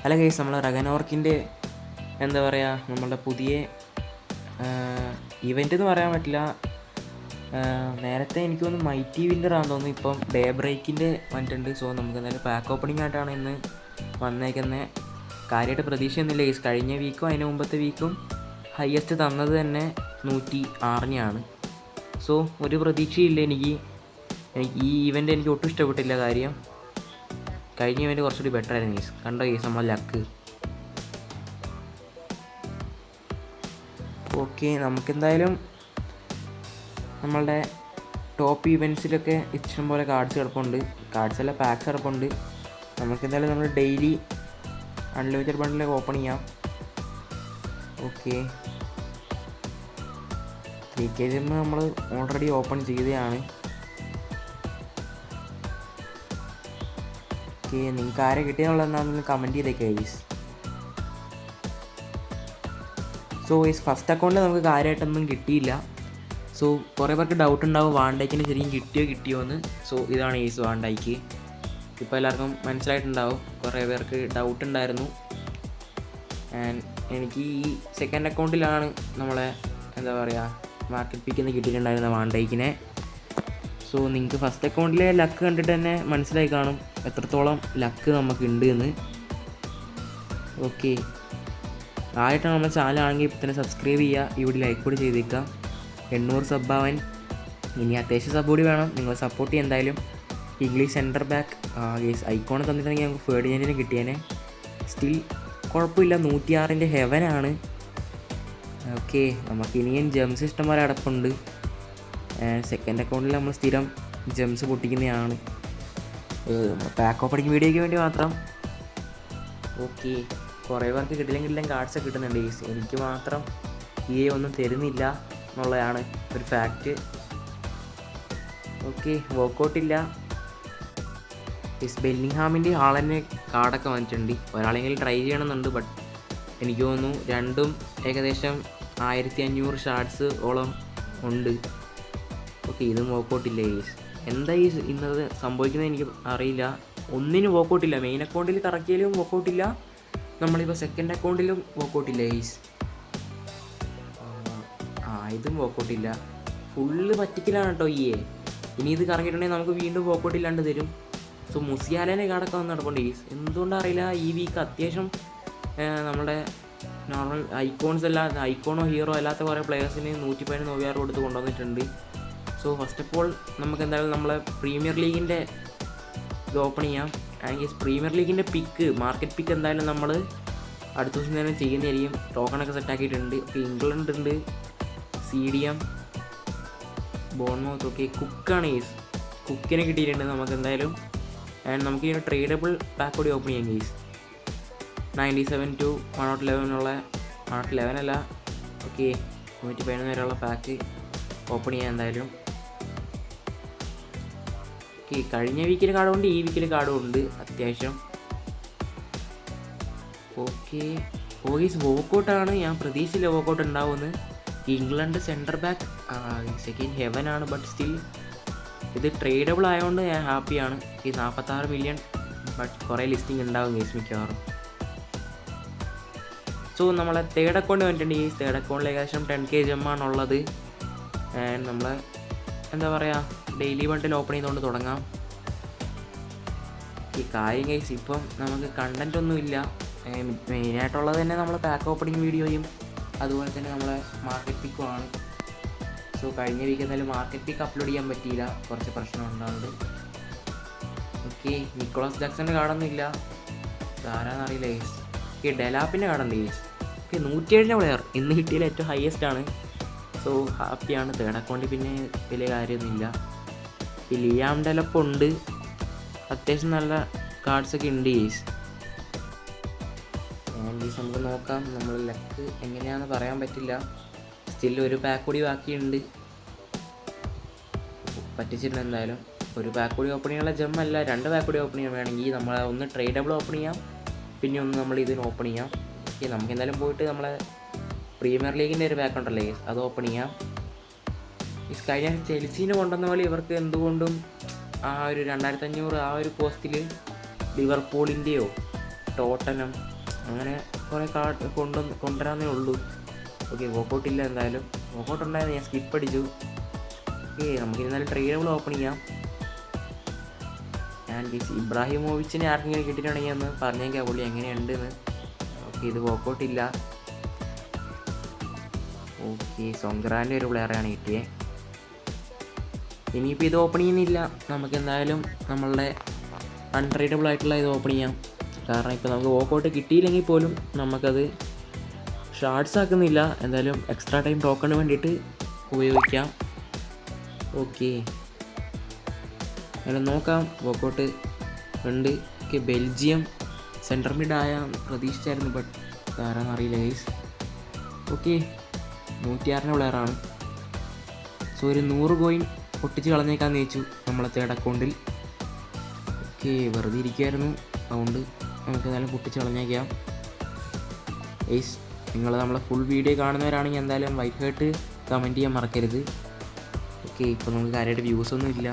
അല്ല ഗൈസ്, നമ്മൾ റഗനോർക്കിൻ്റെ എന്താ പറയുക, നമ്മളുടെ പുതിയ ഇവൻ്റ് എന്ന് പറയാൻ പറ്റില്ല. നേരത്തെ എനിക്ക് തോന്നുന്നു മൈറ്റി വില്ലറാണെന്ന് തോന്നുന്നു, ഇപ്പം ഡേ ബ്രേക്കിൻ്റെ വന്നിട്ടുണ്ട്. സോ നമുക്ക് എന്തായാലും പാക്ക് ഓപ്പണിംഗ് ആയിട്ടാണ് ഇന്ന് വന്നേക്കുന്നത്. കാര്യമായിട്ട് പ്രതീക്ഷയൊന്നുമില്ല ഗൈസ്. കഴിഞ്ഞ വീക്കും അതിന് മുമ്പത്തെ വീക്കും ഹയസ്റ്റ് തന്നത് തന്നെ 106-നെയാണ്. സോ ഒരു പ്രതീക്ഷയില്ല എനിക്ക്. ഈ ഇവൻ്റ് എനിക്ക് ഒട്ടും ഇഷ്ടപ്പെട്ടില്ല. കാര്യം കഴിഞ്ഞ ഇവൻ്റ് കുറച്ചുകൂടി ബെറ്റർ ആയിരുന്നു ഗൈസ്. കണ്ടോ ഗൈസ് നമ്മളെ ലക്ക്. ഓക്കെ, നമുക്കെന്തായാലും നമ്മളുടെ ടോപ്പ് ഇവൻറ്റ്സിലൊക്കെ ഇഷ്ടം പോലെ കാർഡ്സ് കിടപ്പുണ്ട്. കാർഡ്സ് അല്ല, പാക്സ് കിടപ്പുണ്ട്. നമുക്കെന്തായാലും നമ്മൾ ഡെയിലി അൺലിമിറ്റഡ് ബണ്ടിലൊക്കെ ഓപ്പൺ ചെയ്യാം. ഓക്കെ, 3K ജെം നമ്മൾ ഓൾറെഡി ഓപ്പൺ ചെയ്തതാണ്. ഓക്കെ, നിങ്ങൾക്ക് ആരെ കിട്ടിയെന്നുള്ളതെന്നാണെന്ന് കമൻറ്റ് ചെയ്തേക്കാം ഗൈസ്. സോ ഗൈസ്, ഫസ്റ്റ് അക്കൗണ്ടിൽ നമുക്ക് കാര്യമായിട്ടൊന്നും കിട്ടിയില്ല. സോ കുറേ പേർക്ക് ഡൗട്ട് ഉണ്ടാവും വാണ്ടൈക്കിന് ശരിക്കും കിട്ടിയോ എന്ന്. സോ ഇതാണ് ഗൈസ് വാണ്ടൈക്ക്. ഇപ്പോൾ എല്ലാവർക്കും മനസ്സിലായിട്ടുണ്ടാവും. കുറേ പേർക്ക് ഡൗട്ട് ഉണ്ടായിരുന്നു. ആൻഡ് എനിക്ക് ഈ സെക്കൻഡ് അക്കൗണ്ടിലാണ് നമ്മളെ എന്താ പറയുക മാർക്കറ്റ് പിക്കിൽ നിന്ന് കിട്ടിയിട്ടുണ്ടായിരുന്ന വാണ്ടൈക്കിനെ. സോ നിങ്ങൾക്ക് ഫസ്റ്റ് അക്കൗണ്ടിലെ ലക്ക് കണ്ടിട്ട് തന്നെ മനസ്സിലായി കാണും എത്രത്തോളം ലക്ക് നമുക്കുണ്ട് എന്ന്. ഓക്കെ, ആയിട്ടാണ് നമ്മുടെ ചാനലാണെങ്കിൽ ഇപ്പോൾ തന്നെ സബ്സ്ക്രൈബ് ചെയ്യുക, ഇവിടെ ലൈക്ക് കൂടി ചെയ്തേക്കാം. 800 സബ്ബാവാൻ ഇനി അത്യാവശ്യം സബ് കൂടി വേണം. നിങ്ങൾ സപ്പോർട്ട് ചെയ്യുക എന്തായാലും. English centre back guys icon തന്നിട്ടുണ്ടെങ്കിൽ നമുക്ക് ഫേർഡിനൻഡിനെ കിട്ടിയേനെ. സ്റ്റിൽ കുഴപ്പമില്ല, 106-ൻ്റെ ഹെവനാണ്. ഓക്കെ, നമുക്ക് ഇനിയും ജെംസ് ഇഷ്ടംപോലെ അടപ്പുണ്ട്. സെക്കൻഡ് അക്കൗണ്ടിൽ നമ്മൾ സ്ഥിരം ജെംസ് പൊട്ടിക്കുന്നതാണ്. പാക്ക് ഓപ്പണിംഗ് വീഡിയോയ്ക്ക് വേണ്ടി മാത്രം. ഓക്കെ, കുറേ പേർക്ക് കിട്ടില്ലെങ്കിൽ കാർഡ്സൊക്കെ കിട്ടുന്നുണ്ട് ഗൈസ്. എനിക്ക് മാത്രം ഒന്നും തരുന്നില്ല എന്നുള്ളതാണ് ഒരു ഫാക്റ്റ്. ഓക്കെ, വർക്കൗട്ടില്ല. ബെല്ലിംഗ്ഹാമിൻ്റെ ഹാളൻ്റെ കാർഡൊക്കെ വന്നിട്ടുണ്ട്. ഒരാളെങ്കിലും ട്രൈ ചെയ്യണമെന്നുണ്ട്. ബട്ട് എനിക്ക് തോന്നുന്നു രണ്ടും ഏകദേശം 1500 ഷാർട്സ് ഓളം ഉണ്ട്. ഓക്കെ, ഇതും വർക്കൗട്ടില്ല ഗൈസ്. എന്താ ഈ ഇന്നത് സംഭവിക്കുന്നത് എനിക്ക് അറിയില്ല. ഒന്നിനും വർക്കൗട്ടില്ല. മെയിൻ അക്കൗണ്ടിൽ കറക്കിയാലും വർക്കൗട്ടില്ല. നമ്മളിപ്പോൾ സെക്കൻഡ് അക്കൗണ്ടിലും വർക്കൗട്ടില്ല ഗൈസ്. ഇതും വർക്കൗട്ടില്ല. ഫുള്ള് പറ്റിക്കലാണ് കേട്ടോ ഇനി ഇത് കറങ്ങിയിട്ടുണ്ടെങ്കിൽ നമുക്ക് വീണ്ടും വർക്കൗട്ടില്ലാണ്ട് തരും. സോ മുസിയാലേനെ കാർഡൊക്കെ വന്ന് നടപ്പുണ്ട് ഗൈസ്. എന്തുകൊണ്ടാണ് അറിയില്ല. ഈ വീക്ക് അത്യാവശ്യം നമ്മുടെ നോർമൽ ഐക്കോണോ ഹീറോ അല്ലാത്ത കുറേ പ്ലെയേഴ്സിന് 110 96 കൊടുത്ത് കൊണ്ടുവന്നിട്ടുണ്ട്. സോ ഫസ്റ്റ് ഓഫ് ഓൾ നമുക്ക് എന്തായാലും നമ്മളെ പ്രീമിയർ ലീഗിൻ്റെ ഇത് ഓപ്പൺ ചെയ്യാം. ആൻഡ് പ്രീമിയർ ലീഗിൻ്റെ മാർക്കറ്റ് പിക്ക് എന്തായാലും നമ്മൾ അടുത്ത ദിവസം തന്നെ ചെയ്യുന്നതായിരിക്കും. ടോക്കണൊക്കെ സെറ്റാക്കിയിട്ടുണ്ട്. ഓക്കെ, ഇംഗ്ലണ്ട് ഉണ്ട്, CDM, ബോൺമൗത്ത്. ഓക്കെ, കുക്കാണ് ഗൈസ്. കുക്കിനെ കിട്ടിയിട്ടുണ്ട് നമുക്ക് എന്തായാലും. ആൻഡ് നമുക്ക് ഇതിന് ട്രേഡബിൾ പാക്ക് കൂടി ഓപ്പൺ ചെയ്യാം ഗൈസ്. 97 to 111 111 അല്ല, ഓക്കെ 111 വരെയുള്ള പാക്ക് ഓപ്പൺ ചെയ്യാം എന്തായാലും. ഓക്കെ, കഴിഞ്ഞ വീക്കിൽ കാർഡുണ്ട്, ഈ വീക്കിൽ കാർഡും ഉണ്ട് അത്യാവശ്യം. ഓക്കെ, ഗൈസ് വോക്കൗട്ടാണ്. ഞാൻ പ്രതീക്ഷിച്ചില്ല വോക്കൗട്ട് ഉണ്ടാവുമെന്ന്. ഇംഗ്ലണ്ട് സെൻറ്റർ ബാക്ക് സെക്കൻഡ് ഹെവനാണ്. ബട്ട് സ്റ്റിൽ ഇത് ട്രേഡബിൾ ആയതുകൊണ്ട് ഞാൻ ഹാപ്പിയാണ്. ഈ 46 മില്യൺ. ബട്ട് കുറേ ലിസ്റ്റിംഗ് ഉണ്ടാവും ഗൈസ് മിക്കവാറും. സോ നമ്മളെ തേർഡ് അക്കൗണ്ട് വന്നിട്ടുണ്ട്. ഈ തേർഡ് അക്കൗണ്ടിൽ ഏകദേശം 10K ജെമ്മാണുള്ളത്. ആൻഡ് നമ്മളെ എന്താ പറയുക ഡെയിലി ബണ്ടിൽ ഓപ്പൺ ചെയ്തുകൊണ്ട് തുടങ്ങാം. ഈ കാര്യം ഗൈസ് ഇപ്പം നമുക്ക് കണ്ടൻ്റ് ഒന്നുമില്ല. മെയിനായിട്ടുള്ളത് തന്നെ നമ്മൾ പാക്ക് ഓപ്പണിംഗ് വീഡിയോയും അതുപോലെ തന്നെ നമ്മളെ മാർക്കറ്റ് പിക്കുമാണ്. സോ കഴിഞ്ഞ വീക്ക് എന്തായാലും മാർക്കറ്റ് പിക്ക് അപ്ലോഡ് ചെയ്യാൻ പറ്റിയില്ല, കുറച്ച് പ്രശ്നം ഉണ്ടാവുന്നുണ്ട്. ഓക്കെ, നിക്കോളാസ് ജാക്സൻ്റെ കാർഡൊന്നും ഇല്ല. ധാരാന്നറിയില്ല ഗൈസ്. ഓക്കെ, ഡെലാപ്പിൻ്റെ കാർഡുണ്ട് ഗൈസ്. ഓക്കെ, 107 പ്ലെയർ ഇന്ന് കിട്ടിയതിൽ ഏറ്റവും ഹയസ്റ്റ് ആണ്. സോ ഹാപ്പിയാണ്. തേർഡ് അക്കൗണ്ടിൽ പിന്നെ വലിയ കാര്യമൊന്നുമില്ല. ഈ ലിയാം ഡെലപ്പ് ഉണ്ട്. അത്യാവശ്യം നല്ല കാർഡ്സൊക്കെ ഉണ്ട് ഗൈസ്. നമുക്ക് നോക്കാം. നമ്മൾ ലക്ക് എങ്ങനെയാണെന്ന് പറയാൻ പറ്റില്ല. സ്റ്റിൽ ഒരു പാക്ക് കൂടി ബാക്കിയുണ്ട്. പറ്റിച്ചിട്ടുണ്ട് എന്തായാലും. ഒരു പാക്ക് കൂടി ഓപ്പൺ ചെയ്യാനുള്ള ജെമ്മല്ല, 2 പാക്ക് കൂടി ഓപ്പൺ ചെയ്യാൻ വേണമെങ്കിൽ നമ്മൾ ഒന്ന് ട്രേഡബിൾ ഓപ്പൺ ചെയ്യാം, പിന്നെ ഒന്ന് നമ്മൾ ഇതിന് ഓപ്പൺ ചെയ്യാം. ഓക്കെ, നമുക്ക് എന്തായാലും പോയിട്ട് നമ്മളെ പ്രീമിയർ ലീഗിൻ്റെ ഒരു പാക്ക് ഉണ്ടല്ലേ അത് ഓപ്പൺ ചെയ്യാം. ഈ കഴിഞ്ഞ ചെൽസീനെ കൊണ്ടുവന്ന പോലെ ഇവർക്ക് എന്തുകൊണ്ടും ആ ഒരു 2500 ആ ഒരു കോസ്റ്റിൽ ലിവർപൂളിൻ്റെയോ ടോട്ടനം അങ്ങനെ കുറേ കാർഡ് കൊണ്ടുവരാന്നേ ഉള്ളൂ. ഓക്കെ, വോക്കൗട്ട് ഇല്ല എന്തായാലും. വോക്കൗട്ട് ഉണ്ടായിരുന്നു, ഞാൻ സ്കിപ്പ് അടിച്ചു. ഓക്കെ, നമുക്ക് എന്നാലും ട്രേഡബിൾ ഓപ്പൺ ചെയ്യാം. ഞാൻ ഇബ്രാഹിമോവിച്ചിനെ ആർക്കെങ്കിലും കിട്ടിയിട്ടുണ്ടെങ്കിൽ ഒന്ന് പറഞ്ഞേക്കാം പുള്ളി എങ്ങനെയുണ്ടെന്ന്. ഓക്കെ, ഇത് വോക്കൗട്ട് ഇല്ല. ഓക്കെ, സൊങ്ക്രാൻ്റെ ഒരു പ്ലെയറാണ് കിട്ടിയത്. ഇനിയിപ്പോൾ ഇത് ഓപ്പൺ ചെയ്യുന്നില്ല, നമുക്ക് എന്തായാലും നമ്മളുടെ അൺട്രേഡബിൾ ആയിട്ടുള്ള ഇത് ഓപ്പൺ ചെയ്യാം. കാരണം ഇപ്പോൾ നമുക്ക് വോക്കൗട്ട് കിട്ടിയില്ലെങ്കിൽ പോലും നമുക്കത് ഷാർട്സ് ആക്കുന്നില്ല. എന്തായാലും എക്സ്ട്രാ ടൈം ടോക്കണിന് വേണ്ടിയിട്ട് ഉപയോഗിക്കാം. ഓക്കെ, അല്ല നോക്കാം. വോക്കൗട്ട് ഉണ്ട്. ഓക്കെ, ബെൽജിയം സെൻറ്റർ മിഡായ പ്രതീക്ഷിച്ചായിരുന്നു, ബട്ട് ആരാണെന്ന് അറിയില്ല ഗൈസ്. ഓക്കെ, 106 പ്ലെയറാണ്. സോ ഒരു 100 കോയിൻ പൊട്ടിച്ച് കളഞ്ഞേക്കാന്ന് ചോദിച്ചു നമ്മളെ തേർഡ് അക്കൗണ്ടിൽ. ഓക്കെ, വെറുതെ ഇരിക്കുമായിരുന്നു, അതുകൊണ്ട് നമുക്ക് എന്തായാലും പൊട്ടിച്ച് കളഞ്ഞേക്കാം. ഗൈസ്, നിങ്ങൾ നമ്മളെ ഫുൾ വീഡിയോ കാണുന്നവരാണെങ്കിൽ എന്തായാലും വൈറ്റ് ഹേർട്ട് കമൻറ്റ് ചെയ്യാൻ മറക്കരുത്. ഓക്കെ, ഇപ്പോൾ നമുക്ക് കാര്യമായിട്ട് വ്യൂസൊന്നും ഇല്ല.